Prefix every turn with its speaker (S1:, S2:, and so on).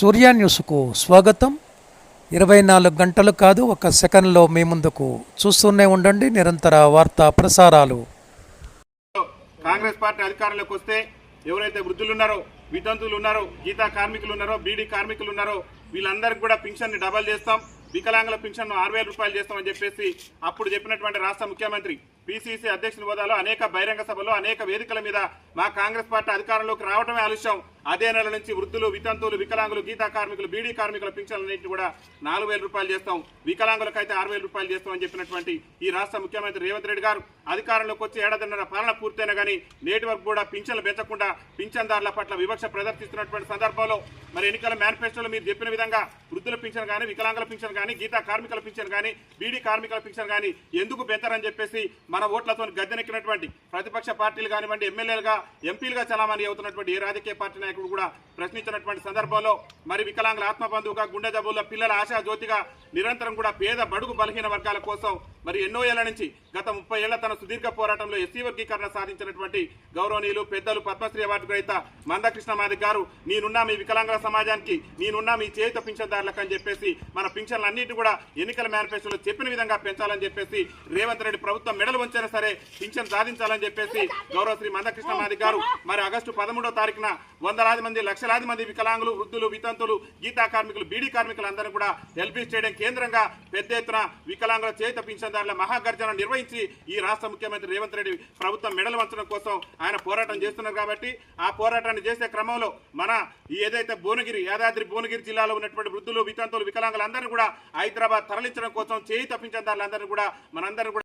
S1: సూర్య న్యూస్కు స్వాగతం. 24 గంటలు కాదు, ఒక సెకండ్లో మీ ముందుకు. చూస్తూనే ఉండండి నిరంతర వార్తా ప్రసారాలు.
S2: కాంగ్రెస్ పార్టీ అధికారంలోకి వస్తే ఎవరైతే వృద్ధులు ఉన్నారో, వితంతువులు ఉన్నారో, గీతా కార్మికులు ఉన్నారో, బీడీ కార్మికులు ఉన్నారో వీళ్ళందరికీ కూడా పింఛన్ని డబల్ చేస్తాం, వికలాంగుల పింఛన్ను 6,000 రూపాయలు చేస్తామని చెప్పేసి అప్పుడు చెప్పినటువంటి రాష్ట్ర ముఖ్యమంత్రి పిసిసి అధ్యక్షుని హోదాలో అనేక బహిరంగ సభలో అనేక వేదికల మీద మా కాంగ్రెస్ పార్టీ అధికారంలోకి రావడమే ఆలస్యం. అదే నెల నుంచి వృద్ధులు, వితంతువులు, వికలాంగులు, గీతా కార్మికులు, బీడీ కార్మికుల పింఛన్లన్నింటినీ కూడా 4,000 రూపాయలు చేస్తాం, వికలాంగులకైతే 6,000 రూపాయలు చేస్తామని చెప్పినటువంటి ఈ రాష్ట్ర ముఖ్యమంత్రి రేవంత్ రెడ్డి గారు అధికారంలోకి వచ్చి ఏడాదిన్నర పాలన పూర్తయినా కానీ నేటి వరకు కూడా పింఛన్లు పెంచకుండా పింఛన్దారుల పట్ల వివక్ష ప్రదర్శిస్తున్నటువంటి సందర్భంలో మరి ఎన్నికల మేనిఫెస్టోలో మీరు చెప్పిన విధంగా వృద్ధుల పింఛన్ కానీ, వికలాంగుల పింఛన్ కానీ, గీతా కార్మికుల పింఛన్ కానీ, బీడీ కార్మికుల పింఛన్ కానీ ఎందుకు పెంచారని చెప్పేసి మన ఓట్లతో గద్దెనెక్కినటువంటి ప్రతిపక్ష పార్టీలు కానివ్వండి, ఎమ్మెల్యేలుగా, ఎంపీలుగా చలామణి అవుతున్నటువంటి ఏ రాజకీయ పార్టీ నాయకుడు కూడా ప్రశ్నించినటువంటి సందర్భంలో మరి వికలాంగుల ఆత్మబంధువుగా, గుండె జబ్బుల పిల్లల ఆశా జ్యోతిగా నిరంతరం కూడా పేద బడుగు బలహీన వర్గాల కోసం మరి ఎన్నో ఏళ్ల నుంచి గత 30 ఏళ్ల తన సుదీర్ఘ పోరాటంలో ఎస్సీ వర్గీకరణ సాధించినటువంటి గౌరవనీయులు పెద్దలు పద్మశ్రీ అవార్డు గ్రహీత మందకృష్ణ మాదిక్ గారు నేనున్నా మీ వికలాంగుల సమాజానికి, నేనున్నా మీ చేయుత పింఛన్దారులకు అని చెప్పేసి మన పింఛన్లన్నింటినీ కూడా ఎన్నికల మేనిఫెస్టోలో చెప్పిన విధంగా పెంచాలని చెప్పేసి రేవంత్ రెడ్డి ప్రభుత్వం మెడలు వంచైనా సరే పింఛన్ సాధించాలని చెప్పేసి గౌరవ శ్రీ మందకృష్ణ మాదిక్ గారు మరి ఆగస్టు 13వ తారీఖున వందలాది మంది, లక్షలాది మంది వికలాంగులు, వృద్ధులు, వితంతులు, గీతా కార్మికులు, బీడీ కార్మికులందరూ కూడా ఎల్బీ స్టేడియం కేంద్రంగా పెద్ద ఎత్తున వికలాంగుల చేయుత పింఛన్దారుల మహాగర్జన నిర్వహించి ఈ రాష్ట్ర ముఖ్యమంత్రి రేవంత్ రెడ్డి ప్రభుత్వం మెడలు వంచడం కోసం ఆయన పోరాటం చేస్తున్నారు. కాబట్టి ఆ పోరాటాన్ని చేసే క్రమంలో మన ఏదైతే యాదాద్రి భువనగిరి జిల్లాలో ఉన్నటువంటి వృద్ధులు, వితంతులు, వికలాంగులందరినీ కూడా హైదరాబాద్ తరలించడం కోసం చేయుత పింఛన్దారులందరినీ కూడా మనందరూ